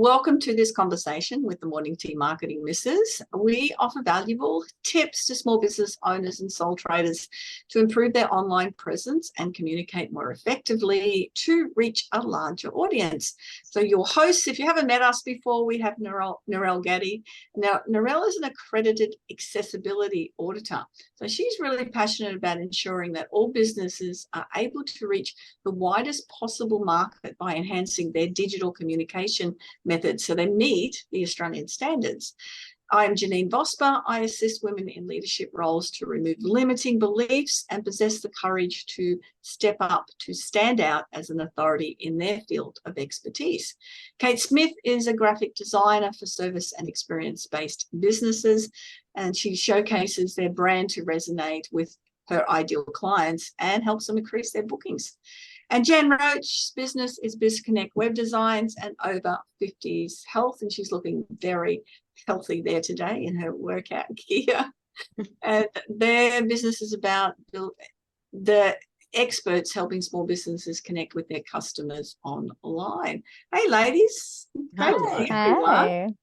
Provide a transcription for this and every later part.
Welcome to this conversation with the Morning Tea Marketing Missus. We offer valuable tips to small business owners and sole traders to improve their online presence and communicate more effectively to reach a larger audience. So your hosts, if you haven't met us before, we have Narelle Gaddy. Now, Narelle is an accredited accessibility auditor. So she's really passionate about ensuring that all businesses are able to reach the widest possible market by enhancing their digital communication methods so they meet the Australian standards. I'm Janine Vosper. I assist women in leadership roles to remove limiting beliefs and possess the courage to step up, to stand out as an authority in their field of expertise. Kate Smith is a graphic designer for service and experience-based businesses, and she showcases their brand to resonate with her ideal clients and helps them increase their bookings. And Jan Roesch's business is BizConnect Web Designs and Over 50s Health, and she's looking very healthy there today in her workout gear. And their business is about the experts helping small businesses connect with their customers online. Hey, ladies. Great to see everyone.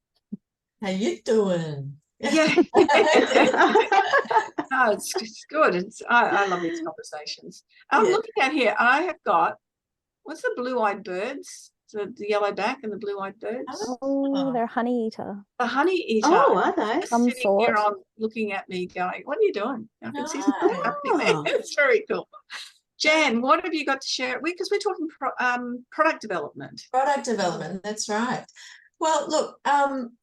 How you doing? Yeah. No, it's good. I love these conversations. I'm looking at here. I have got, what's the blue-eyed birds? The yellow back and the blue-eyed birds. Oh, they're honey eater. The honey eater. Oh, are they? Some sitting sort. here on looking at me going, what are you doing? I can see something Oh. happening there. It's very cool. Jan, what have you got to share? Because we're talking product development. Product development, that's right. Well, look,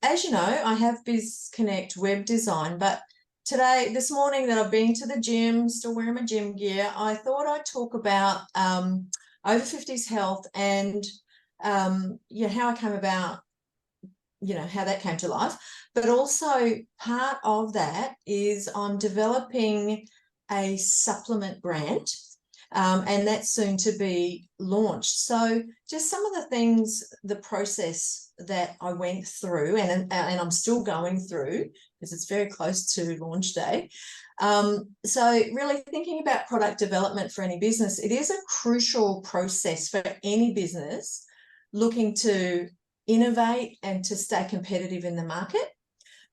as you know, I have BizConnect Web Design, but this morning that I've been to the gym, still wearing my gym gear, I thought I'd talk about over 50s health and how I came about, how that came to life. But also part of that is I'm developing a supplement brand, and that's soon to be launched. So just some of the things, the process that I went through and I'm still going through because it's very close to launch day. So really thinking about product development for any business, it is a crucial process for any business looking to innovate and to stay competitive in the market.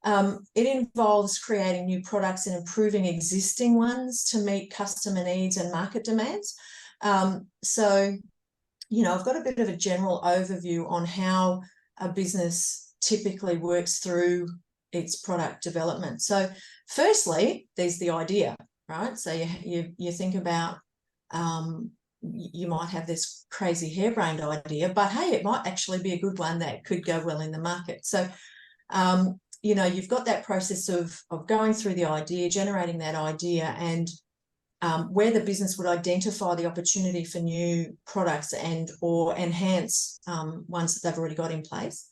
It involves creating new products and improving existing ones to meet customer needs and market demands. So, I've got a bit of a general overview on how a business typically works through its product development. So firstly, there's the idea, right? So you think about, you might have this crazy harebrained idea, but hey, it might actually be a good one that could go well in the market. So, you've got that process of going through the idea, generating that idea, and where the business would identify the opportunity for new products or enhance ones that they've already got in place.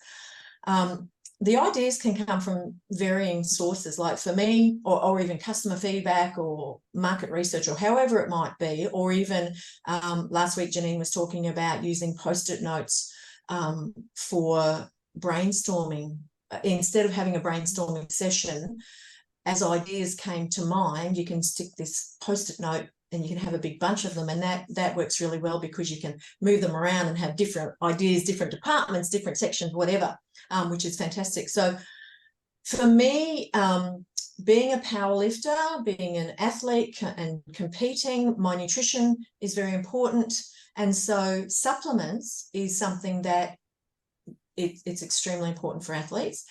The ideas can come from varying sources, like for me, or even customer feedback or market research or however it might be, or even last week Janine was talking about using Post-it notes for brainstorming. Instead of having a brainstorming session, as ideas came to mind, you can stick this Post-it note and you can have a big bunch of them, and that works really well because you can move them around and have different ideas, different departments, different sections, whatever, which is fantastic. So for me, being a power lifter, being an athlete and competing, my nutrition is very important. And so supplements is something that it's extremely important for athletes,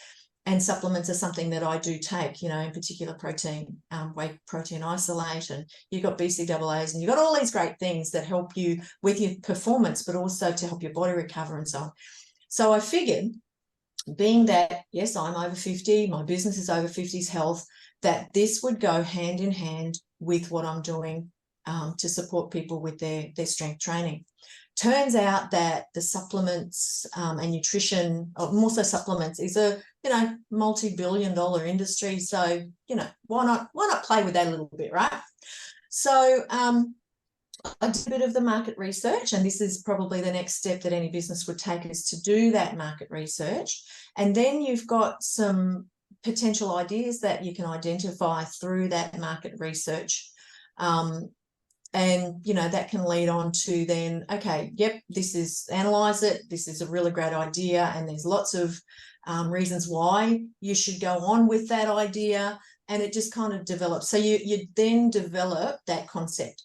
and supplements are something that I do take, in particular protein, whey protein isolate, and you've got BCAAs, and you've got all these great things that help you with your performance, but also to help your body recover and so on. So I figured, being that, yes, I'm over 50, my business is over 50s health, that this would go hand in hand with what I'm doing to support people with their strength training. Turns out that the supplements and nutrition, or more so supplements, is a multi-billion-dollar industry. So why not play with that a little bit, right? So I did a bit of the market research, and this is probably the next step that any business would take, is to do that market research, and then you've got some potential ideas that you can identify through that market research. And, you know, that can lead on to then, okay, yep, analyze it. This is a really great idea. And there's lots of reasons why you should go on with that idea. And it just kind of develops. So you then develop that concept.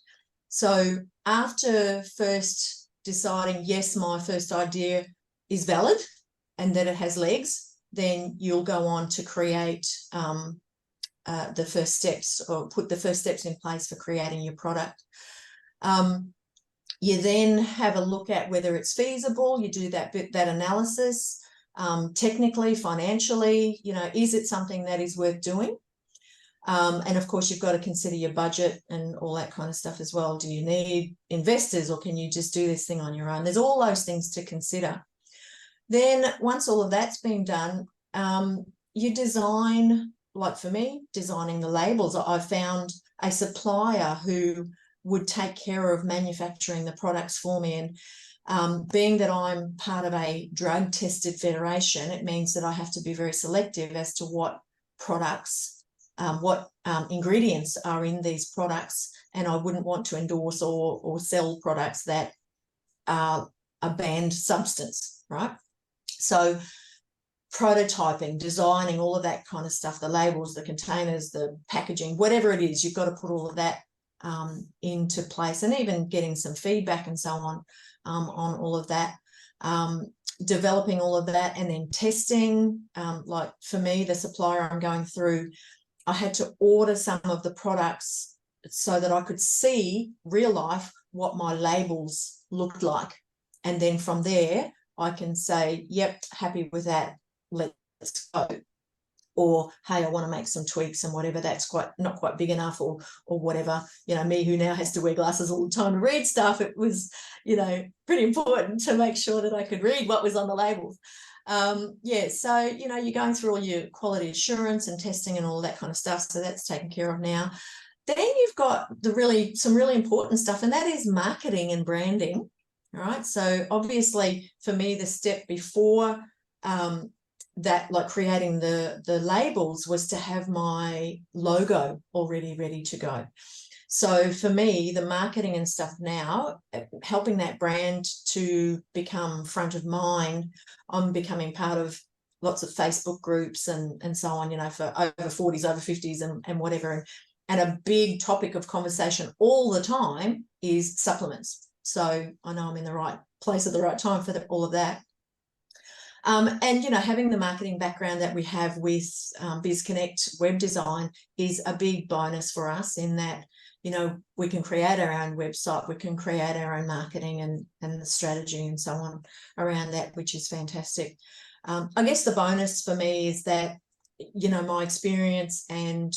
So after first deciding, yes, my first idea is valid and that it has legs, then you'll go on to create the first steps, or put the first steps in place for creating your product. You then have a look at whether it's feasible. You do that analysis, technically, financially, you know, is it something that is worth doing? And of course, you've got to consider your budget and all that kind of stuff as well. Do you need investors, or can you just do this thing on your own? There's all those things to consider. Then once all of that's been done, you design, like for me, designing the labels. I found a supplier who would take care of manufacturing the products for me. And being that I'm part of a drug tested federation, it means that I have to be very selective as to what products, what ingredients are in these products. And I wouldn't want to endorse or sell products that are a banned substance, right? So prototyping, designing, all of that kind of stuff, the labels, the containers, the packaging, whatever it is, you've got to put all of that into place, and even getting some feedback and so on all of that, developing all of that, and then testing. Like for me, the supplier I'm going through, I had to order some of the products so that I could see real life what my labels looked like. And then from there, I can say, yep, happy with that, let's go. Or, hey, I want to make some tweaks and whatever, that's not quite big enough, or whatever. You know, me who now has to wear glasses all the time to read stuff, it was, you know, pretty important to make sure that I could read what was on the labels. Yeah, so, you know, you're going through all your quality assurance and testing and all that kind of stuff. So that's taken care of now. Then you've got some really important stuff, and that is marketing and branding. All right. So obviously for me, the step before that, like creating the labels, was to have my logo already ready to go. So for me, the marketing and stuff now, helping that brand to become front of mind, I'm becoming part of lots of Facebook groups and so on, you know, for over 40s, over 50s and whatever. And a big topic of conversation all the time is supplements. So I know I'm in the right place at the right time for all of that. And, you know, having the marketing background that we have with BizConnect web design is a big bonus for us, in that, you know, we can create our own website, we can create our own marketing and the strategy and so on around that, which is fantastic. I guess the bonus for me is that, you know, my experience and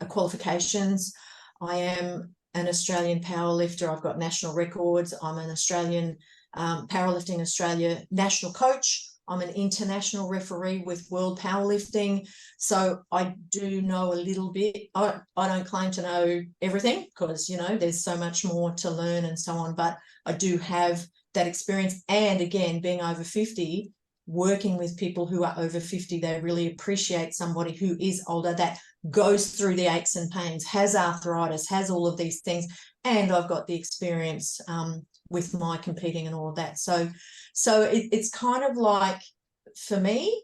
qualifications. I am an Australian powerlifter. I've got national records. I'm an Australian Powerlifting Australia national coach. I'm an international referee with World Powerlifting. So I do know a little bit. I don't claim to know everything, because, you know, there's so much more to learn and so on, but I do have that experience. And again, being over 50, working with people who are over 50, they really appreciate somebody who is older, that goes through the aches and pains, has arthritis, has all of these things. And I've got the experience with my competing and all of that. So it's kind of like, for me,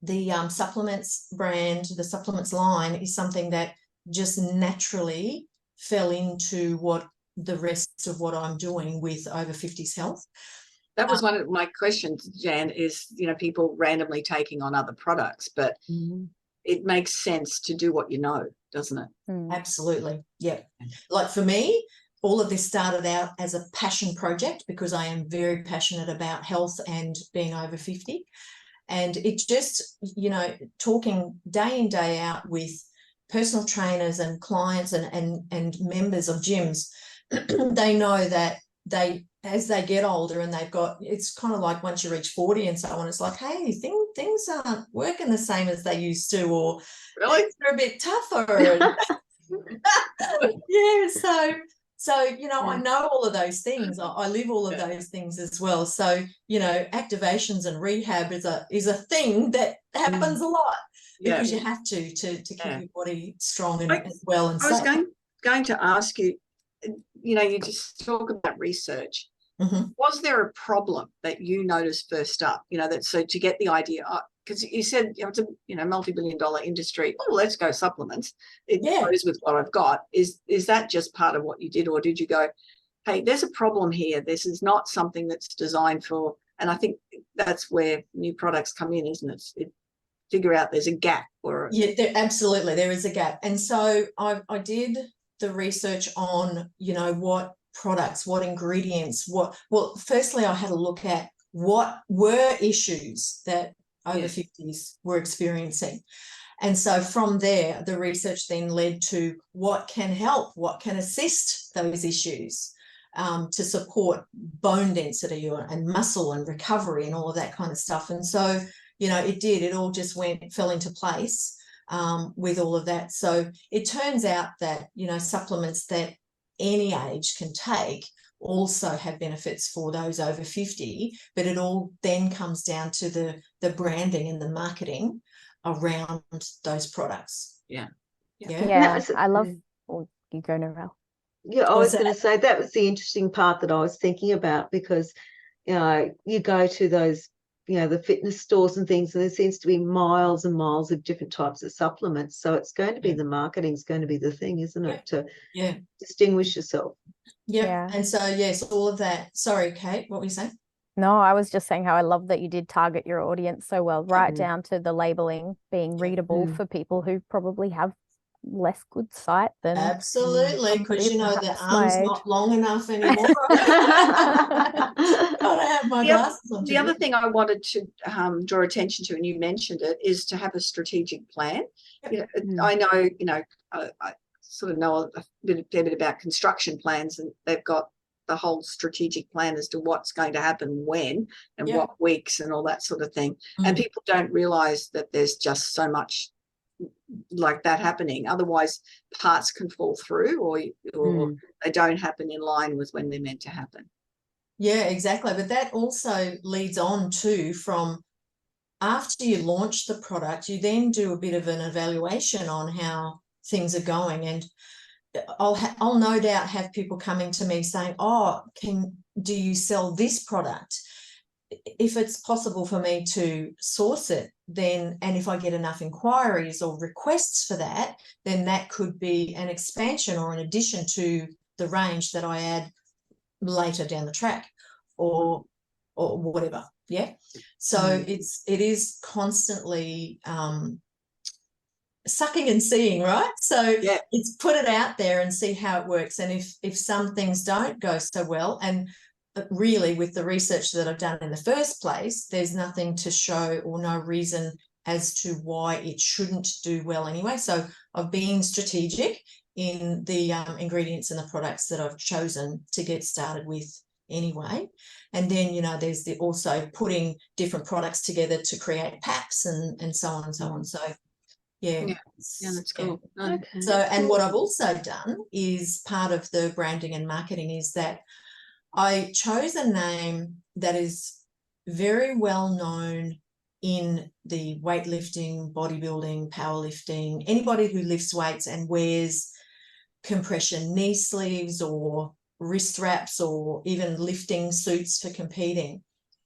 the supplements brand, the supplements line is something that just naturally fell into what the rest of what I'm doing with over 50s health. That was one of my questions, Jan, is, you know, people randomly taking on other products, but it makes sense to do what you know, doesn't it? Absolutely. Yeah. Like for me, all of this started out as a passion project, because I am very passionate about health and being over 50. And it just, you know, talking day in, day out with personal trainers and clients and members of gyms, they know that as they get older and it's kind of like once you reach 40 and so on, it's like, hey, things aren't working the same as they used to, or really, they're a bit tougher. Yeah, so, you know, I know all of those things. I live all of those things as well. So, you know, activations and rehab is a thing that happens a lot, because you have to keep your body strong and well and safe. going to ask you, you just talk about research. Was there a problem that you noticed first up, that so to get the idea, because you said it's a multi-billion-dollar industry, let's go supplements, it goes with what I've got. Is that just part of what you did, or did you go, hey, there's a problem here, this is not something that's designed for, and I think that's where new products come in, isn't it? Figure out there's a gap, or absolutely there is a gap. And so I did the research on what products, what ingredients, firstly I had a look at what were issues that over 50s were experiencing. And so from there, the research then led to what can help, what can assist those issues to support bone density and muscle and recovery and all of that kind of stuff. And so, it all just fell into place with all of that. So it turns out that, supplements that any age can take also have benefits for those over 50, but it all then comes down to the branding and the marketing around those products. Yeah, I love. Oh, you go, Narelle. Yeah, I was going to say that was the interesting part that I was thinking about, because you go to those the fitness stores and things, and there seems to be miles and miles of different types of supplements. So it's going to be the marketing's going to be the thing, isn't it, to distinguish yourself? Yeah. And so yes, all of that. Sorry, Kate, what were you saying? No, I was just saying how I love that you did target your audience so well, right down to the labeling being readable for people who probably have less good sight than absolutely, because the arm's not long enough anymore. Gotta have my glasses on. The other thing I wanted to draw attention to, and you mentioned it, is to have a strategic plan. I know, I sort of know a bit about construction plans, and they've got the whole strategic plan as to what's going to happen when and what weeks and all that sort of thing. And people don't realize that there's just so much like that happening. Otherwise, parts can fall through, or they don't happen in line with when they're meant to happen. Yeah, exactly. But that also leads on to, from after you launch the product, you then do a bit of an evaluation on how things are going. And I'll no doubt have people coming to me saying, do you sell this product? If it's possible for me to source it, then, and if I get enough inquiries or requests for that, then that could be an expansion or an addition to the range that I add later down the track, or whatever. So it is constantly sucking and seeing, right? So it's put it out there and see how it works. And if some things don't go so well, and really with the research that I've done in the first place, there's nothing to show or no reason as to why it shouldn't do well anyway. So I've been strategic in the ingredients and the products that I've chosen to get started with anyway. And then, there's also putting different products together to create packs and so on and so on. So that's cool. Okay. So, and what I've also done is part of the branding and marketing is that I chose a name that is very well known in the weightlifting, bodybuilding, powerlifting, anybody who lifts weights and wears compression knee sleeves or wrist wraps or even lifting suits for competing.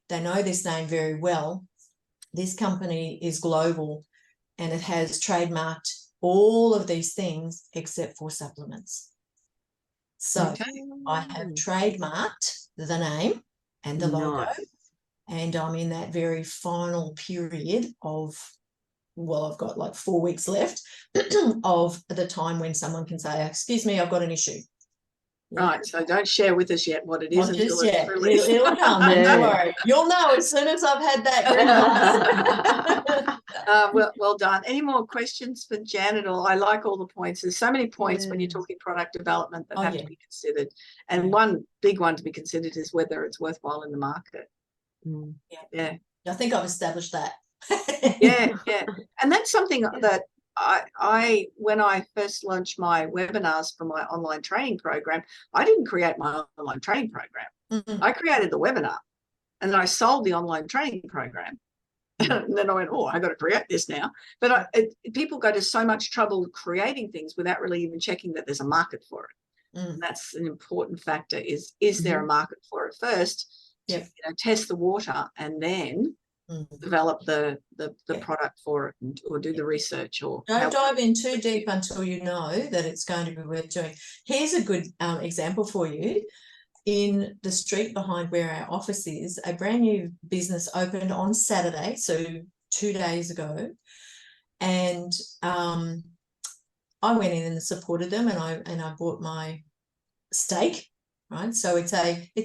They know this name very well. This company is global and it has trademarked all of these things except for supplements. So I have trademarked the name and the logo, and I'm in that very final period of, I've got like 4 weeks left of the time when someone can say, excuse me, I've got an issue. Right, so don't share with us yet what it is until it's released. It'll come, don't worry. You'll know as soon as I've had that. Well done. Any more questions for Janet? Or I like all the points. There's so many points when you're talking product development that have to be considered. And one big one to be considered is whether it's worthwhile in the market. I think I've established that. And that's something that I when I first launched my webinars for my online training program, I didn't create my online training program. I created the webinar and then I sold the online training program. And then I went, oh, I got to create this now. But people go to so much trouble creating things without really even checking that there's a market for it. And that's an important factor. Is there a market for it first? To, test the water and then develop the product for it, or do the research, or don't dive in too deep until you know that it's going to be worth doing. Here's a good example for you. In the street behind where our office is, a brand new business opened on Saturday, so 2 days ago, and I went in and supported them, and I bought my steak. Right, so it's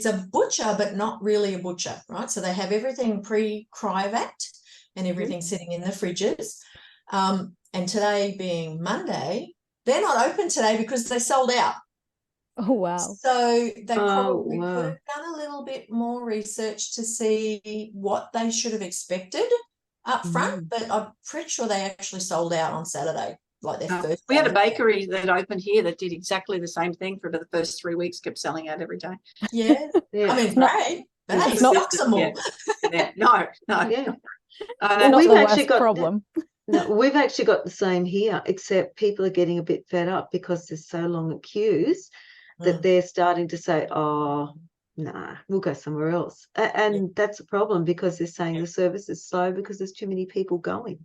a butcher, but not really a butcher, right? So they have everything pre-cryovac and everything sitting in the fridges. And today being Monday, they're not open today because they sold out. Oh, wow. So they probably could have done a little bit more research to see what they should have expected up front, but I'm pretty sure they actually sold out on Saturday. Like their first. We had a bakery that opened here that did exactly the same thing for the first 3 weeks, kept selling out every day. Yeah. I mean, great. But hey, stock some more. No. Yeah. Well, we've actually got problem. No, we've actually got the same here, except people are getting a bit fed up because there's so long at queues that they're starting to say, oh, nah, we'll go somewhere else. And that's a problem because they're saying the service is slow because there's too many people going.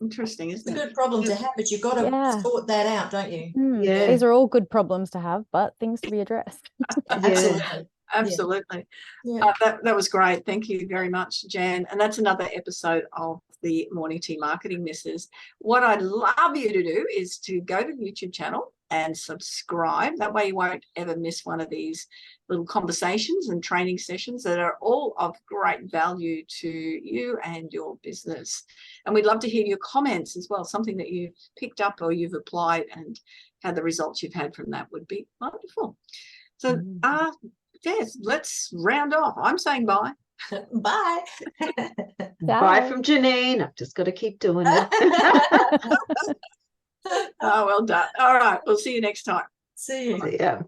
Interesting, isn't it? It's a good problem to have, but you've got to sort that out, don't you? Yeah. These are all good problems to have, but things to be addressed. Absolutely. Yeah. That was great. Thank you very much, Jan. And that's another episode of the Morning Tea Marketing Misses. What I'd love you to do is to go to the YouTube channel and subscribe. That way you won't ever miss one of these little conversations and training sessions that are all of great value to you and your business. And we'd love to hear your comments as well, something that you picked up or you've applied and how the results you've had from that would be wonderful. So, yes, let's round off. I'm saying bye. Bye. Bye from Janine. I've just got to keep doing it. Oh, well done. All right. We'll see you next time. See you. Yeah.